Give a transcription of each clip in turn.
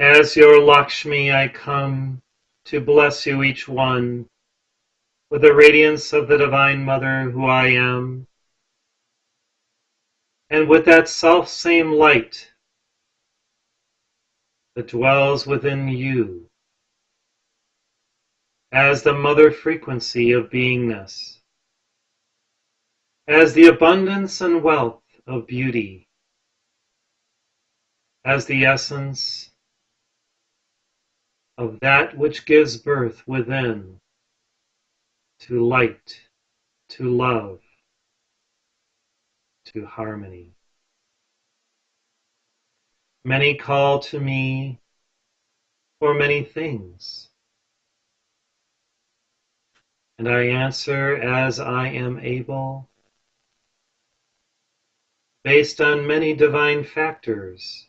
As your Lakshmi, I come to bless you each one with the radiance of the Divine Mother who I am, and with that self-same light that dwells within you as the mother frequency of beingness, as the abundance and wealth of beauty, as the essence of that which gives birth within to light, to love, to harmony. Many call to me for many things, and I answer as I am able, based on many divine factors,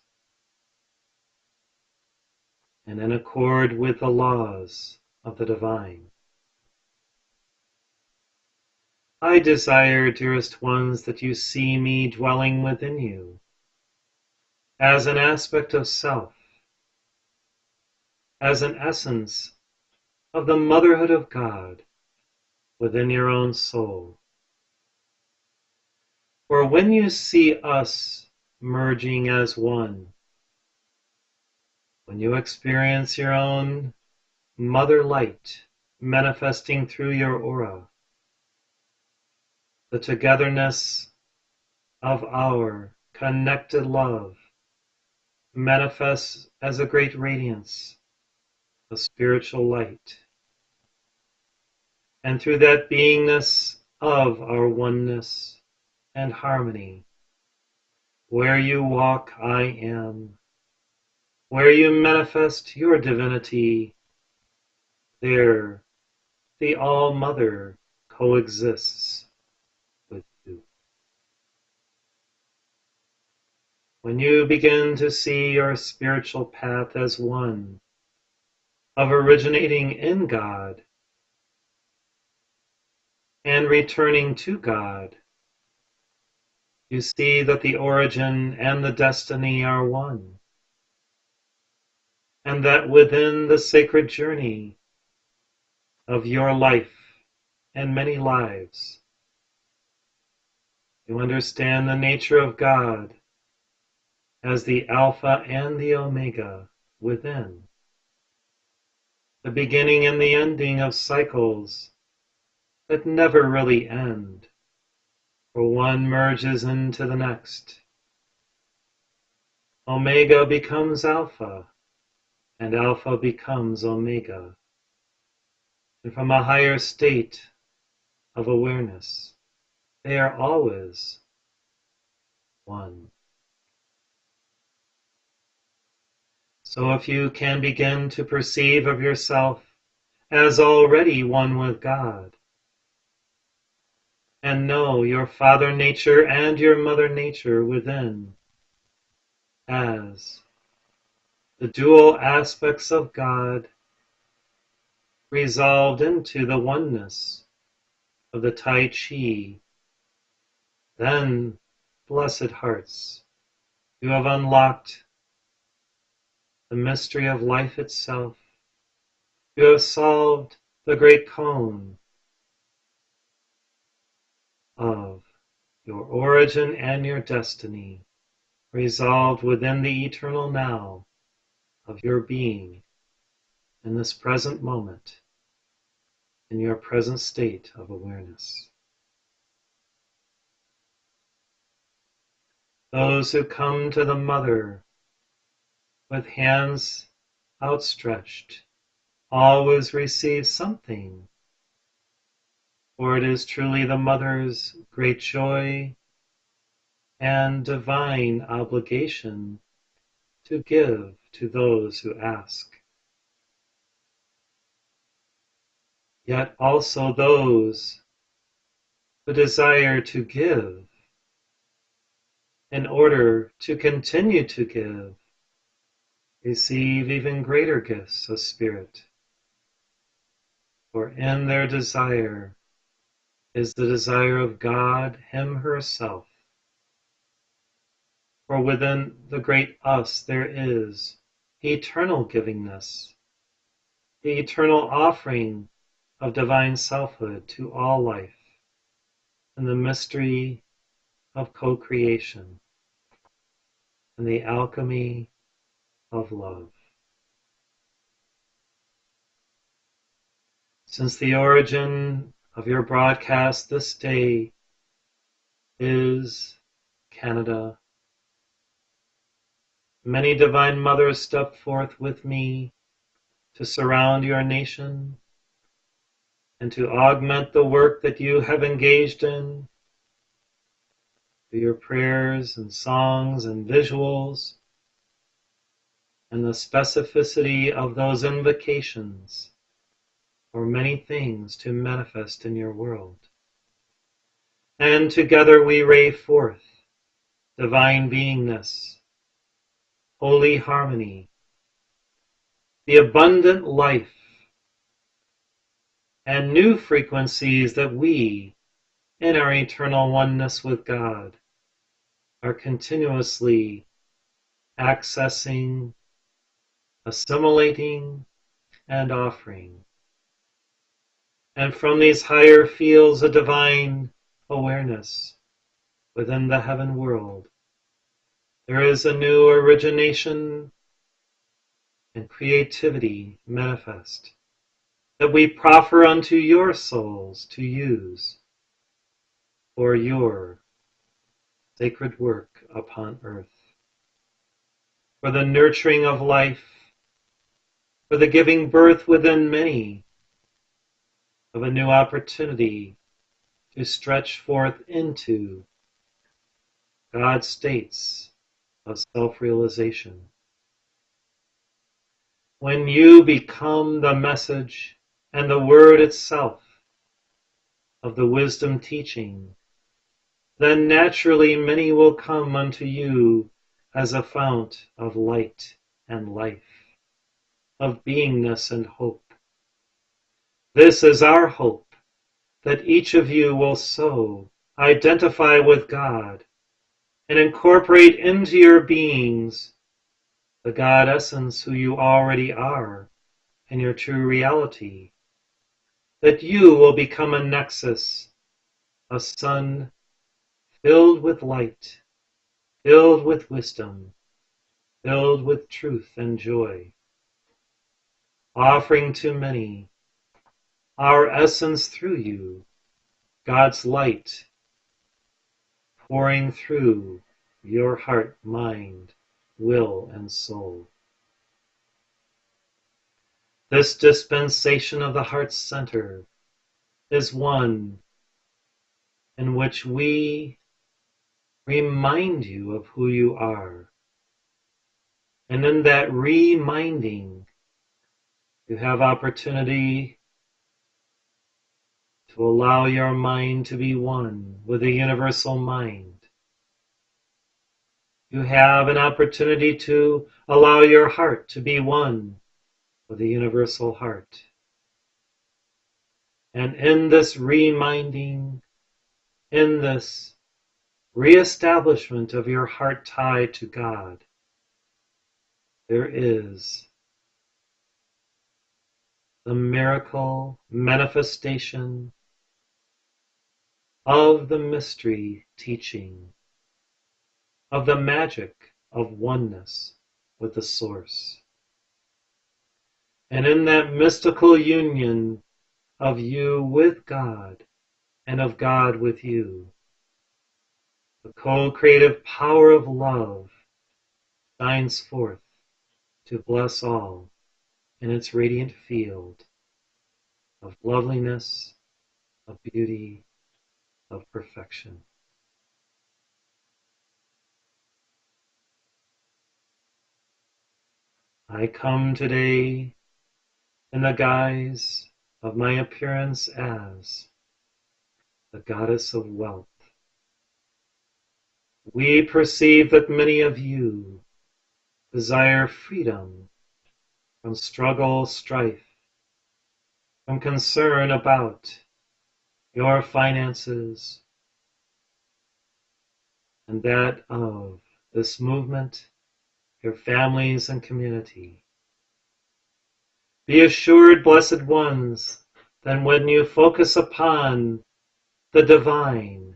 and in accord with the laws of the divine. I desire, dearest ones, that you see me dwelling within you as an aspect of self, as an essence of the motherhood of God within your own soul. For when you see us merging as one, when you experience your own mother light manifesting through your aura, the togetherness of our connected love manifests as a great radiance, a spiritual light. And through that beingness of our oneness and harmony, where you walk, I am. Where you manifest your divinity, there the All-Mother coexists with you. When you begin to see your spiritual path as one of originating in God and returning to God, you see that the origin and the destiny are one, and that within the sacred journey of your life and many lives, you understand the nature of God as the Alpha and the Omega within, the beginning and the ending of cycles that never really end, for one merges into the next. Omega becomes Alpha, and Alpha becomes Omega. And from a higher state of awareness, they are always one. So if you can begin to perceive of yourself as already one with God, and know your Father Nature and your Mother Nature within as the dual aspects of God resolved into the oneness of the Tai Chi, then, blessed hearts, you have unlocked the mystery of life itself. You have solved the great cone of your origin and your destiny, resolved within the eternal now of your being in this present moment, in your present state of awareness. Those who come to the Mother with hands outstretched always receive something, for it is truly the Mother's great joy and divine obligation to give to those who ask. Yet also those who desire to give in order to continue to give receive even greater gifts of spirit. For in their desire is the desire of God, Him herself. For within the great us there is eternal givingness, the eternal offering of divine selfhood to all life, and the mystery of co-creation, and the alchemy of love. Since the origin of your broadcast this day is Canada, many divine mothers step forth with me to surround your nation and to augment the work that you have engaged in through your prayers and songs and visuals and the specificity of those invocations for many things to manifest in your world. And together we ray forth divine beingness, holy harmony, the abundant life, and new frequencies that we, in our eternal oneness with God, are continuously accessing, assimilating, and offering. And from these higher fields of divine awareness within the heaven world, there is a new origination and creativity manifest that we proffer unto your souls to use for your sacred work upon earth, for the nurturing of life, for the giving birth within many of a new opportunity to stretch forth into God's states of self-realization. When you become the message and the word itself of the wisdom teaching, then naturally many will come unto you as a fount of light and life, of beingness and hope. This is our hope, that each of you will so identify with God and incorporate into your beings the God essence who you already are and your true reality, that you will become a nexus, a sun filled with light, filled with wisdom, filled with truth and joy, offering to many our essence through you, God's light, pouring through your heart, mind, will, and soul. This dispensation of the heart center is one in which we remind you of who you are. And in that reminding, you have opportunity to allow your mind to be one with the universal mind. You have an opportunity to allow your heart to be one with the universal heart. And in this reminding, in this reestablishment of your heart tie to God, there is the miracle manifestation of the mystery teaching, of the magic of oneness with the Source. And in that mystical union of you with God and of God with you, the co-creative power of love shines forth to bless all in its radiant field of loveliness, of beauty, of perfection. I come today in the guise of my appearance as the goddess of wealth. We perceive that many of you desire freedom from struggle, strife, from concern about your finances, and that of this movement your families and community. Be assured, blessed ones, that when you focus upon the divine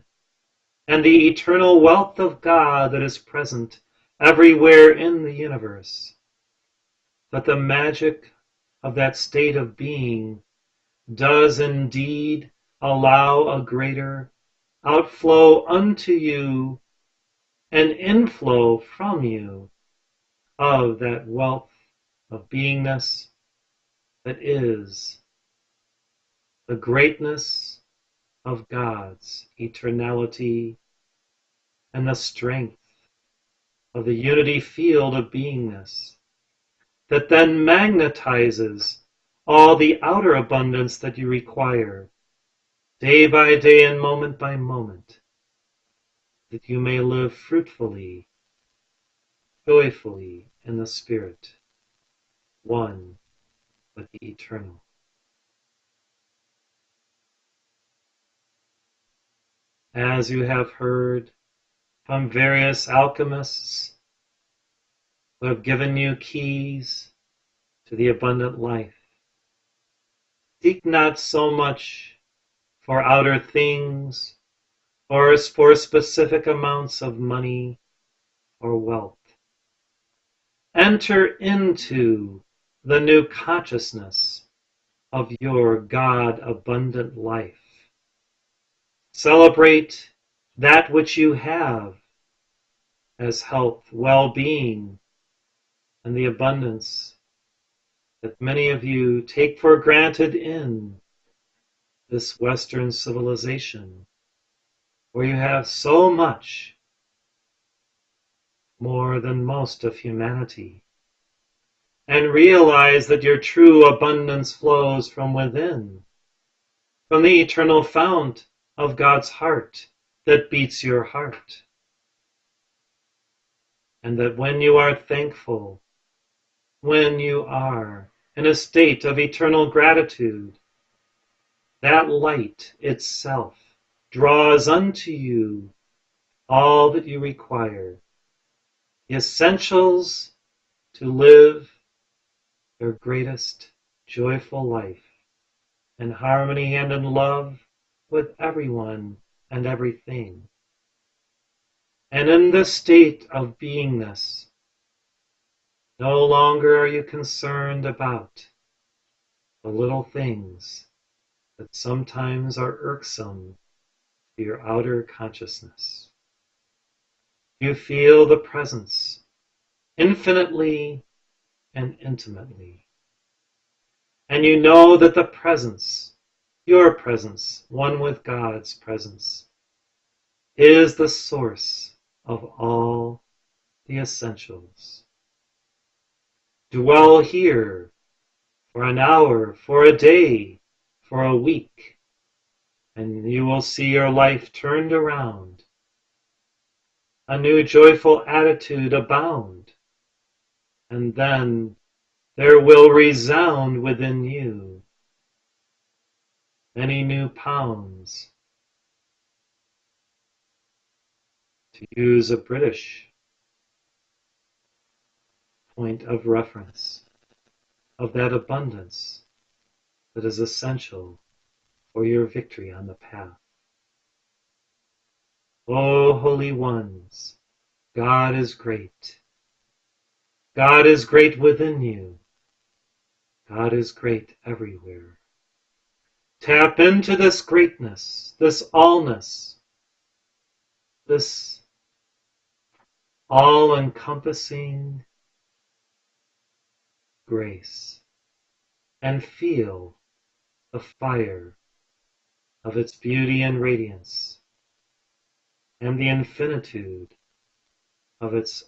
and the eternal wealth of God that is present everywhere in the universe, that the magic of that state of being does indeed allow a greater outflow unto you and inflow from you of that wealth of beingness that is the greatness of God's eternality and the strength of the unity field of beingness that then magnetizes all the outer abundance that you require day by day and moment by moment, that you may live fruitfully, joyfully in the Spirit, one with the eternal. As you have heard from various alchemists who have given you keys to the abundant life, seek not so much for outer things or for specific amounts of money or wealth. Enter into the new consciousness of your God-abundant life. Celebrate that which you have as health, well-being, and the abundance that many of you take for granted in this Western civilization, where you have so much more than most of humanity, and realize that your true abundance flows from within, from the eternal fount of God's heart that beats your heart. And that when you are thankful, when you are in a state of eternal gratitude, that light itself draws unto you all that you require, the essentials to live your greatest joyful life in harmony and in love with everyone and everything. And in this state of beingness, no longer are you concerned about the little things that sometimes are irksome to your outer consciousness. You feel the presence infinitely and intimately. And you know that the presence, your presence, one with God's presence, is the source of all the essentials. Dwell here for an hour, for a day, for a week, and you will see your life turned around, a new joyful attitude abound, and then there will resound within you many new pounds, to use a British point of reference, of that abundance that is essential for your victory on the path. O holy ones, God is great. God is great within you. God is great everywhere. Tap into this greatness, this allness, this all-encompassing grace, and feel the fire of its beauty and radiance, and the infinitude of its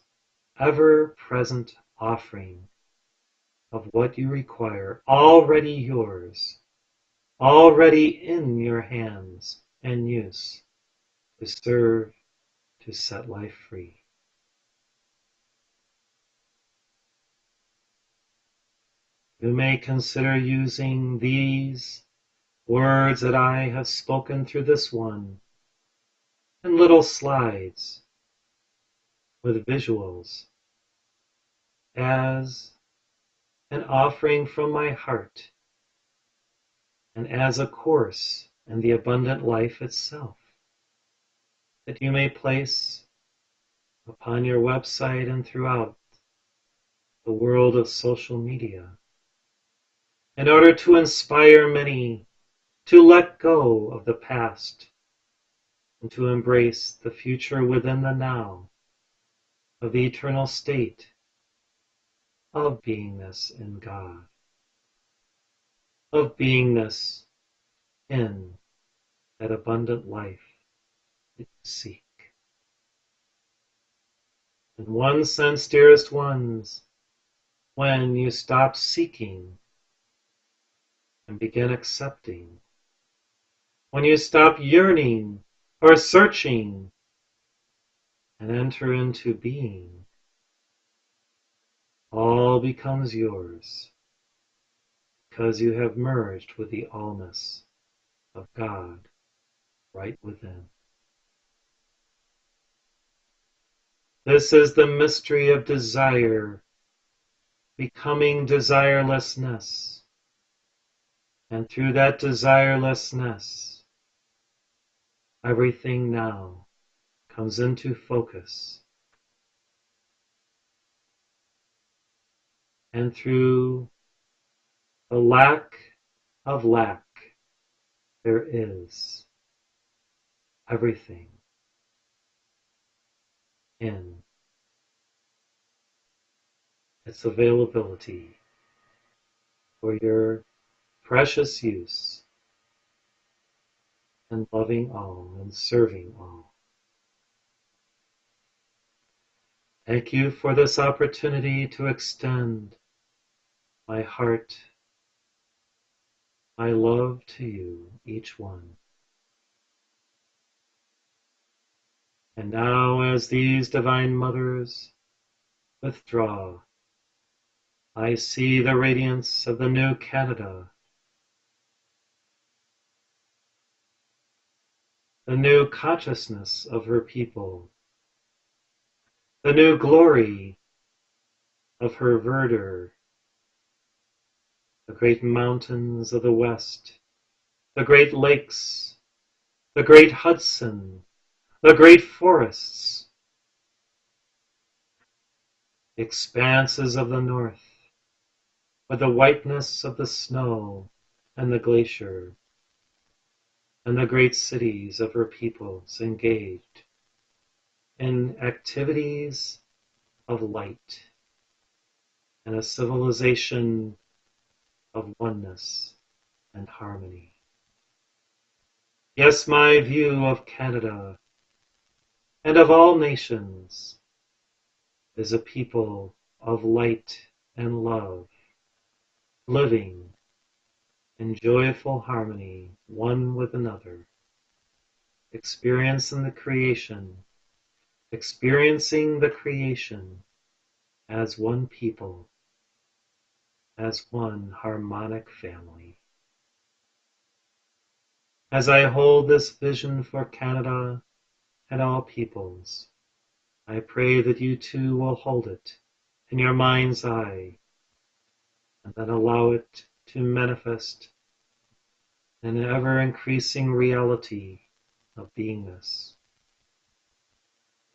ever-present offering of what you require, already yours, already in your hands and use, to serve, to set life free. You may consider using these words that I have spoken through this one in little slides with visuals as an offering from my heart and as a course in the abundant life itself, that you may place upon your website and throughout the world of social media, in order to inspire many to let go of the past and to embrace the future within the now of the eternal state of beingness in God, of beingness in that abundant life that you seek. In one sense, dearest ones, when you stop seeking and begin accepting, when you stop yearning or searching and enter into being, all becomes yours because you have merged with the allness of God right within. This is the mystery of desire becoming desirelessness, and through that desirelessness, everything now comes into focus. And through the lack of lack, there is everything in its availability for your precious use in loving all and serving all. Thank you for this opportunity to extend my heart, my love to you, each one. And now, as these divine mothers withdraw, I see the radiance of the new Canada, the new consciousness of her people, the new glory of her verdure, the great mountains of the West, the great lakes, the great Hudson, the great forests, the expanses of the North, with the whiteness of the snow and the glacier, and the great cities of her peoples engaged in activities of light and a civilization of oneness and harmony. Yes, my view of Canada and of all nations is a people of light and love, living in joyful harmony one with another, experiencing the creation as one people, as one harmonic family. As I hold this vision for Canada and all peoples, I pray that you too will hold it in your mind's eye, and then allow it to manifest in an ever-increasing reality of beingness.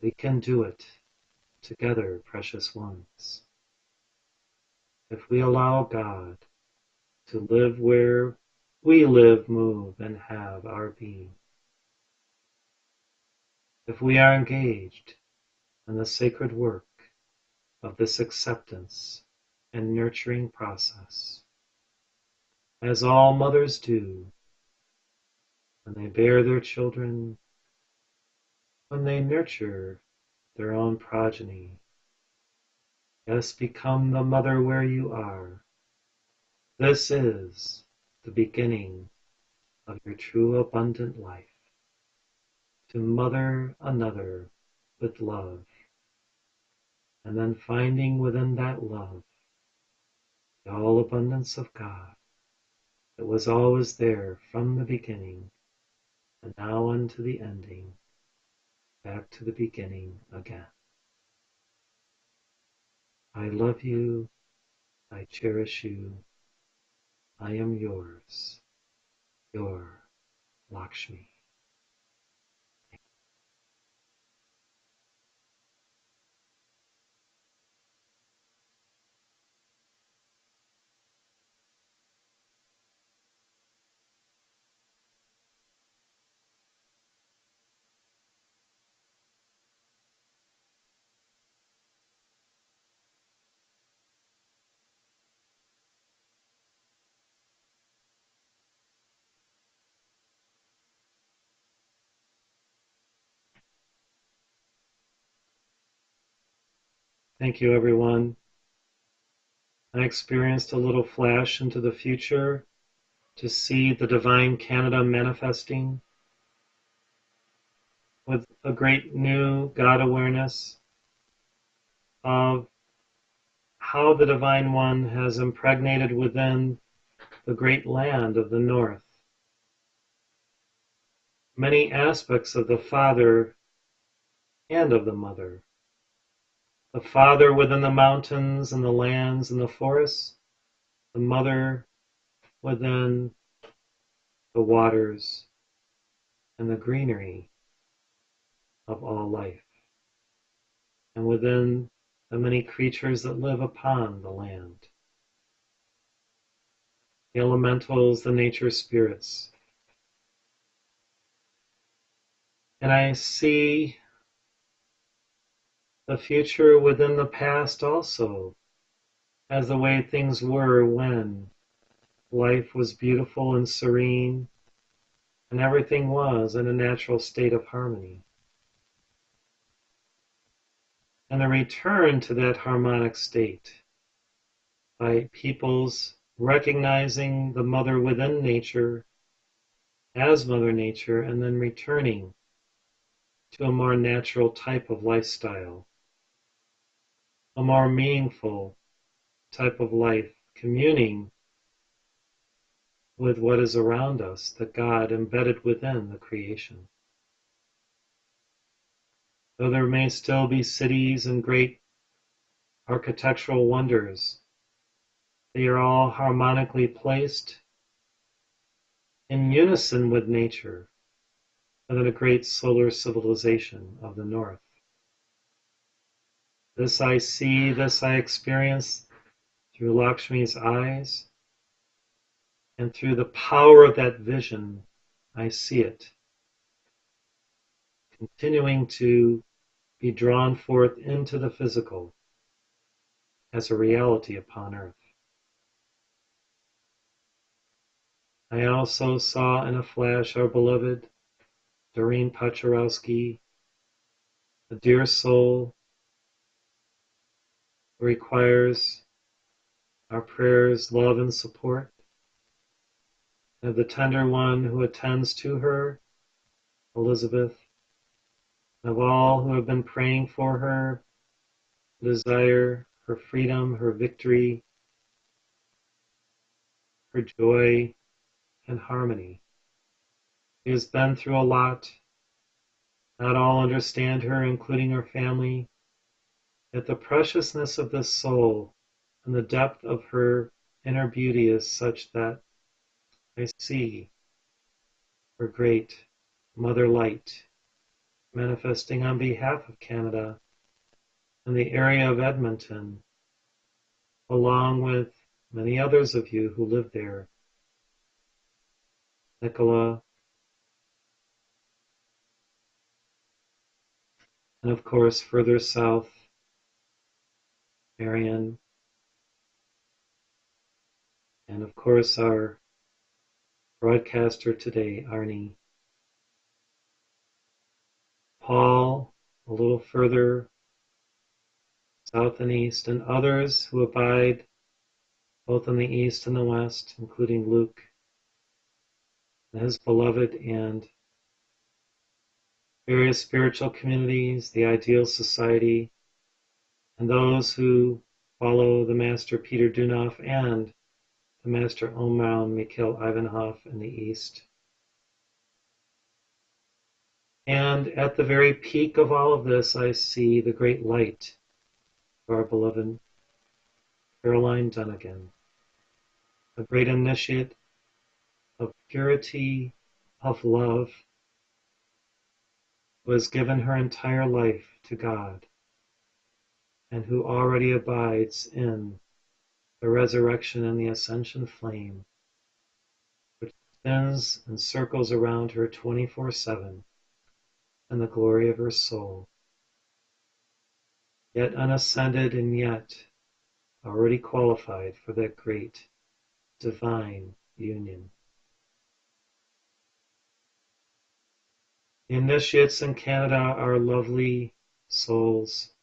We can do it together, precious ones, if we allow God to live where we live, move, and have our being. If we are engaged in the sacred work of this acceptance and nurturing process, as all mothers do when they bear their children, when they nurture their own progeny. Yes, become the mother where you are. This is the beginning of your true abundant life, to mother another with love, and then finding within that love the all abundance of God that was always there from the beginning, and now unto the ending, back to the beginning again. I love you. I cherish you. I am yours, your Lakshmi. Thank you, everyone. I experienced a little flash into the future to see the divine Canada manifesting with a great new God awareness of how the Divine One has impregnated within the great land of the North many aspects of the Father and of the Mother. The Father within the mountains and the lands and the forests, the Mother within the waters and the greenery of all life, and within the many creatures that live upon the land. The elementals, the nature spirits. And I see the future within the past also, as the way things were when life was beautiful and serene, and everything was in a natural state of harmony. And a return to that harmonic state by people's recognizing the mother within nature as Mother Nature, and then returning to a more natural type of lifestyle, a more meaningful type of life, communing with what is around us, that God embedded within the creation. Though there may still be cities and great architectural wonders, they are all harmonically placed in unison with nature within a great solar civilization of the North. This I see, this I experience through Lakshmi's eyes, and through the power of that vision, I see it continuing to be drawn forth into the physical as a reality upon earth. I also saw in a flash our beloved Doreen Pacharowski, a dear soul who requires our prayers, love, and support, and of the tender one who attends to her, Elizabeth, and of all who have been praying for her, desire her freedom, her victory, her joy, and harmony. She has been through a lot. Not all understand her, including her family, yet the preciousness of this soul and the depth of her inner beauty is such that I see her great Mother Light manifesting on behalf of Canada and the area of Edmonton, along with many others of you who live there. Nicola, and of course further south, Marion, and of course our broadcaster today, Arnie. Paul, a little further south and east, and others who abide both in the east and the west, including Luke and his beloved, and various spiritual communities, the Ideal Society, and those who follow the Master Peter Dunoff and the Master Omraam Mikhail Ivanhoff in the east. And at the very peak of all of this, I see the great light of our beloved Caroline Dunnigan, a great initiate of purity, of love, who has given her entire life to God and who already abides in the resurrection and the ascension flame, which spins and circles around her 24/7 in the glory of her soul, yet unascended and yet already qualified for that great divine union. The initiates in Canada are lovely souls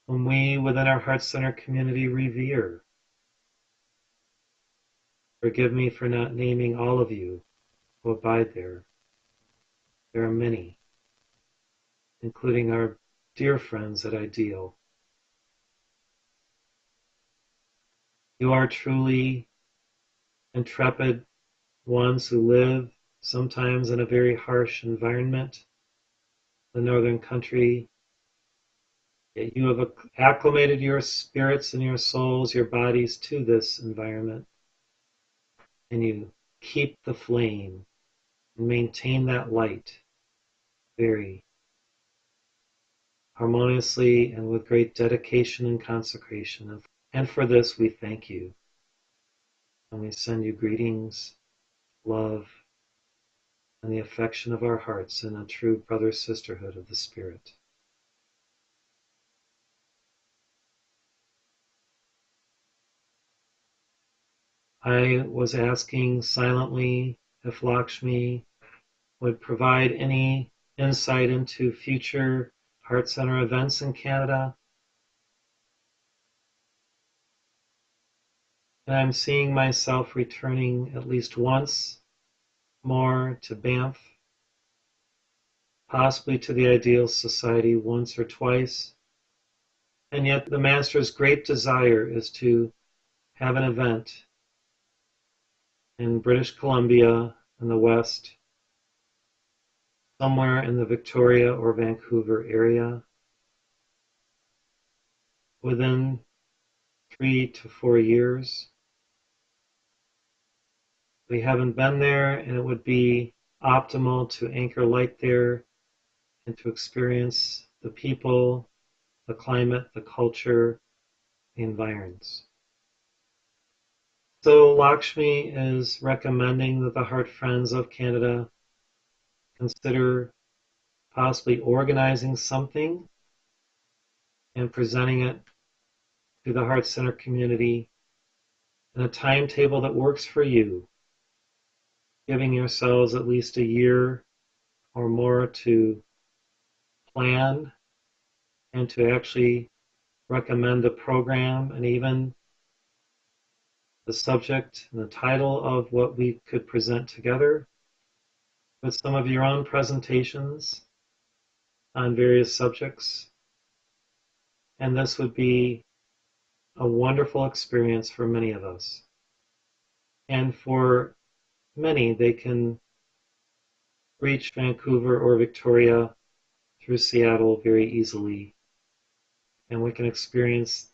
whom we within our Heart Center community revere. Forgive me for not naming all of you who abide there. There are many, including our dear friends at Ideal. You are truly intrepid ones who live sometimes in a very harsh environment, the northern country, yet you have acclimated your spirits and your souls, your bodies to this environment, and you keep the flame and maintain that light very harmoniously and with great dedication and consecration. And for this we thank you. And we send you greetings, love, and the affection of our hearts in a true brother-sisterhood of the Spirit. I was asking silently if Lakshmi would provide any insight into future Heart Center events in Canada. And I'm seeing myself returning at least once more to Banff, possibly to the Ideal Society once or twice. And yet the Master's great desire is to have an event in British Columbia in the West, somewhere in the Victoria or Vancouver area, within 3 to 4 years. We haven't been there, and it would be optimal to anchor light there and to experience the people, the climate, the culture, the environs. So Lakshmi is recommending that the Heart Friends of Canada consider possibly organizing something and presenting it to the Heart Center community in a timetable that works for you, giving yourselves at least a year or more to plan and to actually recommend a program and even the subject and the title of what we could present together, with some of your own presentations on various subjects. And this would be a wonderful experience for many of us. And for many, they can reach Vancouver or Victoria through Seattle very easily. And we can experience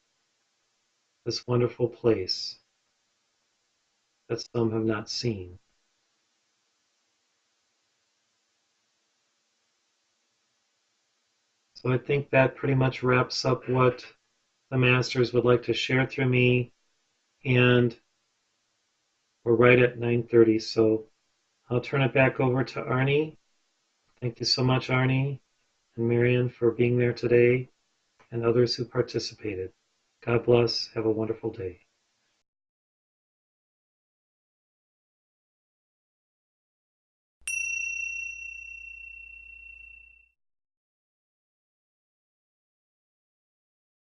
this wonderful place that some have not seen. So I think that pretty much wraps up what the Masters would like to share through me, and we're right at 9:30, so I'll turn it back over to Arnie. Thank you so much, Arnie and Marion, for being there today, and others who participated. God bless. Have a wonderful day.